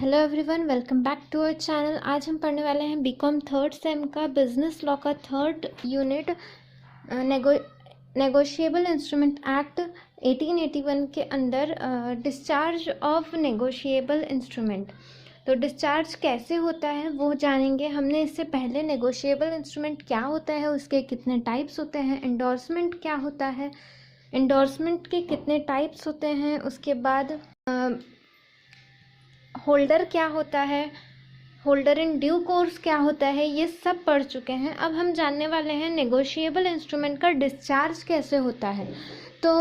Hello everyone, welcome back to our channel. आज हम पढ़ने वाले हैं बीकॉम थर्ड सेम का बिजनेस लॉ का third unit negotiable instrument act 1881 के अंदर डिस्चार्ज ऑफ नेगोशिएबल इंस्ट्रूमेंट। तो डिस्चार्ज कैसे होता है वो जानेंगे। हमने इससे पहले नेगोशिएबल इंस्ट्रूमेंट क्या होता है, उसके कितने टाइप्स होते हैं, एंडोर्समेंट क्या होता है, एंडोर्समेंट के कितने टाइप्स होते हैं, उसके बाद होल्डर क्या होता है, होल्डर इन ड्यू कोर्स क्या होता है, ये सब पढ़ चुके हैं। अब हम जानने वाले हैं नेगोशिएबल इंस्ट्रूमेंट का डिस्चार्ज कैसे होता है। तो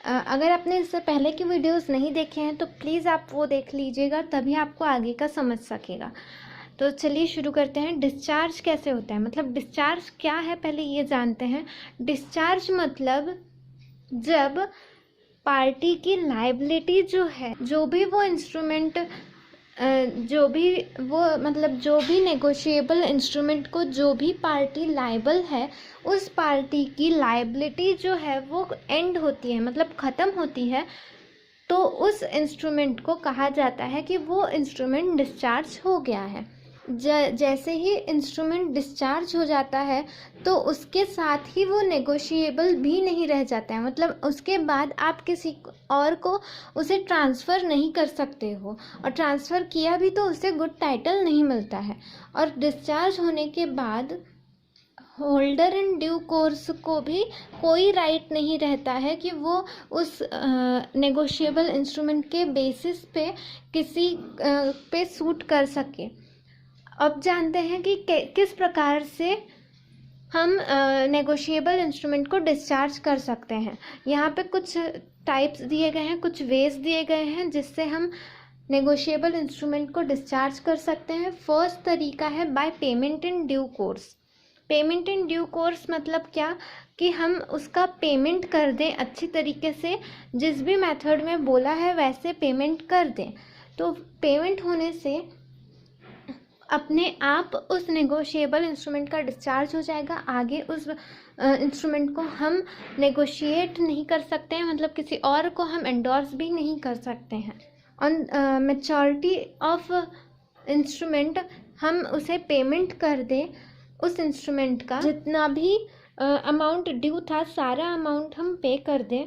अगर आपने इससे पहले की वीडियोस नहीं देखे हैं तो प्लीज़ आप वो देख लीजिएगा, तभी आपको आगे का समझ सकेगा। तो चलिए शुरू करते हैं। डिस्चार्ज कैसे होता है, मतलब डिस्चार्ज क्या है पहले ये जानते हैं। डिस्चार्ज मतलब जब पार्टी की लाइबिलिटी जो है, जो भी वो इंस्ट्रूमेंट जो भी नेगोशिएबल इंस्ट्रूमेंट को जो भी पार्टी लायबल है, उस पार्टी की लायबिलिटी जो है वो एंड होती है, मतलब ख़त्म होती है, तो उस इंस्ट्रूमेंट को कहा जाता है कि वो इंस्ट्रूमेंट डिस्चार्ज हो गया है। जैसे ही इंस्ट्रूमेंट डिस्चार्ज हो जाता है तो उसके साथ ही वो नेगोशिएबल भी नहीं रह जाता है, मतलब उसके बाद आप किसी और को उसे ट्रांसफ़र नहीं कर सकते हो, और ट्रांसफ़र किया भी तो उसे गुड टाइटल नहीं मिलता है। और डिस्चार्ज होने के बाद होल्डर इन ड्यू कोर्स को भी कोई राइट नहीं रहता है कि वो उस नेगोशिएबल इंस्ट्रूमेंट के बेसिस पे किसी पे सूट कर सके। अब जानते हैं कि किस प्रकार से हम नेगोशिएबल इंस्ट्रूमेंट को डिस्चार्ज कर सकते हैं। यहाँ पे कुछ टाइप्स दिए गए हैं, कुछ वेज दिए गए हैं जिससे हम नेगोशिएबल इंस्ट्रूमेंट को डिस्चार्ज कर सकते हैं। फर्स्ट तरीका है by payment in due course. Payment in due course मतलब क्या कि हम उसका पेमेंट कर दें अच्छी तरीके से, जिस भी मेथड में बोला है वैसे पेमेंट कर दें। तो पेमेंट होने से अपने आप उस नेगोशिएबल इंस्ट्रूमेंट का डिस्चार्ज हो जाएगा। आगे उस इंस्ट्रूमेंट को हम नेगोशिएट नहीं कर सकते हैं, मतलब किसी और को हम एंडोर्स भी नहीं कर सकते हैं। ऑन मैच्योरिटी ऑफ इंस्ट्रूमेंट हम उसे पेमेंट कर दें, उस इंस्ट्रूमेंट का जितना भी अमाउंट ड्यू था सारा अमाउंट हम पे कर दें,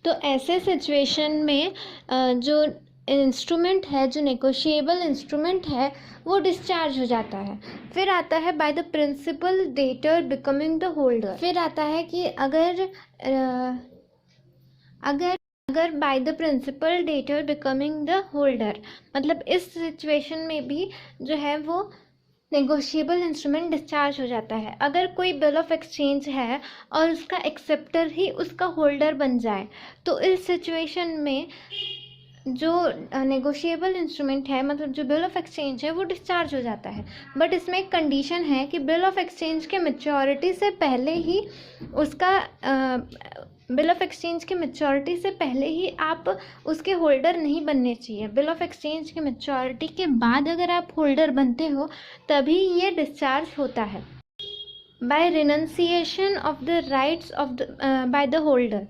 तो ऐसे सिचुएशन में जो इंस्ट्रूमेंट है, जो नेगोशिएबल इंस्ट्रूमेंट है, वो डिस्चार्ज हो जाता है। फिर आता है by the principal debtor becoming the holder. फिर आता है कि अगर by the principal debtor becoming the holder, मतलब इस सिचुएशन में भी जो है वो नेगोशिएबल इंस्ट्रूमेंट डिस्चार्ज हो जाता है। अगर कोई बिल ऑफ एक्सचेंज है और उसका एक्सेप्टर ही उसका होल्डर बन जाए, तो इस सिचुएशन में जो नेगोशिएबल इंस्ट्रूमेंट है, मतलब जो बिल ऑफ एक्सचेंज है, वो डिस्चार्ज हो जाता है। बट इसमें एक कंडीशन है कि बिल ऑफ एक्सचेंज के मैच्योरिटी से पहले ही उसका बिल ऑफ एक्सचेंज के मैच्योरिटी से पहले ही आप उसके होल्डर नहीं बनने चाहिए। बिल ऑफ एक्सचेंज के मैच्योरिटी के बाद अगर आप होल्डर बनते हो तभी ये डिस्चार्ज होता है। By renunciation of the rights of by the holder.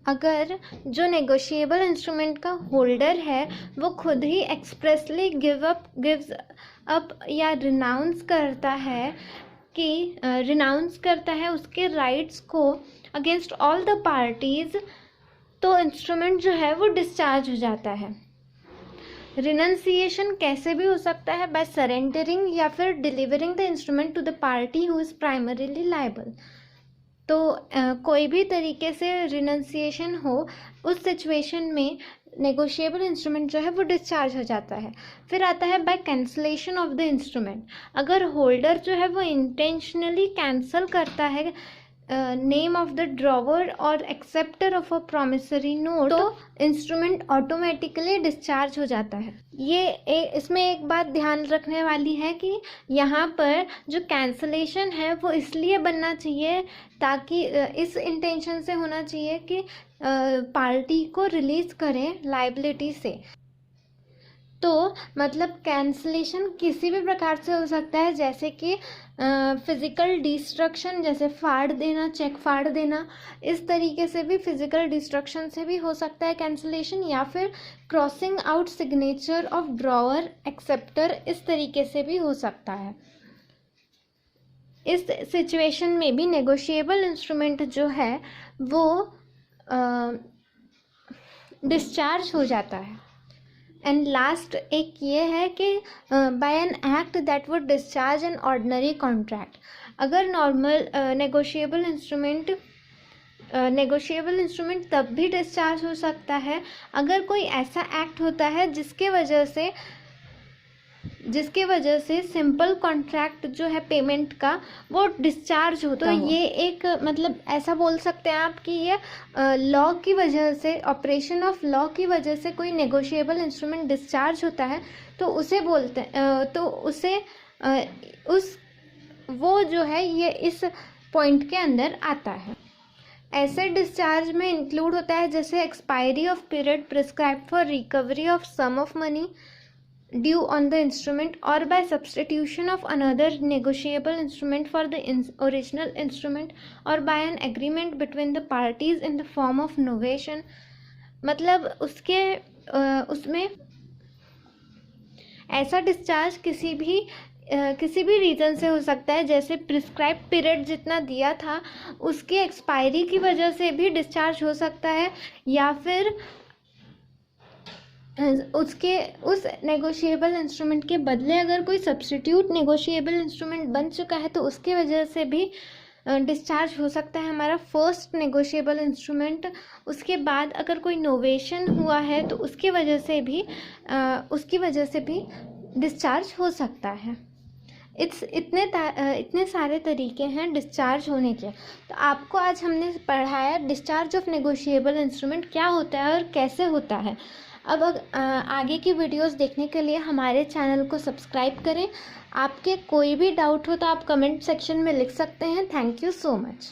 अगर जो नेगोशिएबल इंस्ट्रूमेंट का होल्डर है वो खुद ही एक्सप्रेसली गिव्स अप या रिनाउंस करता है उसके राइट्स को अगेंस्ट ऑल द पार्टीज़, तो इंस्ट्रूमेंट जो है वो डिस्चार्ज हो जाता है। रिनंसिएशन कैसे भी हो सकता है, बाय सरेंडरिंग या फिर delivering the instrument to the party who is primarily liable. तो कोई भी तरीके से रिनंसिएशन हो, उस सिचुएशन में नेगोशिएबल इंस्ट्रूमेंट जो है वो डिस्चार्ज हो जाता है। फिर आता है by cancellation of the instrument. अगर होल्डर जो है वो इंटेंशनली कैंसिल करता है नेम ऑफ द ड्रॉवर और acceptor of a promissory note, तो इंस्ट्रूमेंट ऑटोमेटिकली डिस्चार्ज हो जाता है। इसमें एक बात ध्यान रखने वाली है कि यहाँ पर जो कैंसलेशन है वो इसलिए बनना चाहिए ताकि इस इंटेंशन से होना चाहिए कि पार्टी को रिलीज़ करें लाइबिलिटी से। तो मतलब कैंसलेशन किसी भी प्रकार से हो सकता है, जैसे कि फिज़िकल डिस्ट्रक्शन, जैसे फाड़ देना, चेक फाड़ देना, इस तरीके से भी फिज़िकल डिस्ट्रक्शन से भी हो सकता है कैंसलेशन, या फिर crossing out signature of drawer acceptor, इस तरीके से भी हो सकता है। इस सिचुएशन में भी नेगोशिएबल इंस्ट्रूमेंट जो है वो डिस्चार्ज हो जाता है। एंड लास्ट एक ये है कि by an act that would discharge an ordinary contract. अगर नॉर्मल नेगोशिएबल इंस्ट्रूमेंट तब भी डिस्चार्ज हो सकता है अगर कोई ऐसा एक्ट होता है जिसके वजह से सिंपल कॉन्ट्रैक्ट जो है पेमेंट का वो डिस्चार्ज होता है। तो ये एक मतलब ऐसा बोल सकते हैं आप कि ये लॉ की वजह से, ऑपरेशन ऑफ लॉ की वजह से कोई नेगोशिएबल इंस्ट्रूमेंट डिस्चार्ज होता है तो उसे बोलते हैं, तो उसे वो जो है ये इस पॉइंट के अंदर आता है। ऐसे डिस्चार्ज में इंक्लूड होता है जैसे expiry of period prescribed for recovery of some of money due on the instrument, or by substitution of another negotiable instrument for the original instrument, or by an agreement between the parties in the form of novation। मतलब उसमें ऐसा discharge किसी भी reason से हो सकता है, जैसे प्रिस्क्राइब पीरियड जितना दिया था उसकी एक्सपायरी की वजह से भी डिस्चार्ज हो सकता है, या फिर उस नेगोशिएबल इंस्ट्रूमेंट के बदले अगर कोई सब्स्टिट्यूट नेगोशिएबल इंस्ट्रूमेंट बन चुका है तो उसके वजह से भी डिस्चार्ज हो सकता है हमारा फर्स्ट नेगोशिएबल इंस्ट्रूमेंट। उसके बाद अगर कोई नोवेशन हुआ है तो उसकी वजह से भी डिस्चार्ज हो सकता है। इतने सारे तरीके हैं डिस्चार्ज होने के। तो आपको आज हमने पढ़ाया डिस्चार्ज ऑफ नेगोशिएबल इंस्ट्रूमेंट क्या होता है और कैसे होता है। अब आगे की वीडियोस देखने के लिए हमारे चैनल को सब्सक्राइब करें। आपके कोई भी डाउट हो तो आप कमेंट सेक्शन में लिख सकते हैं। Thank you so much.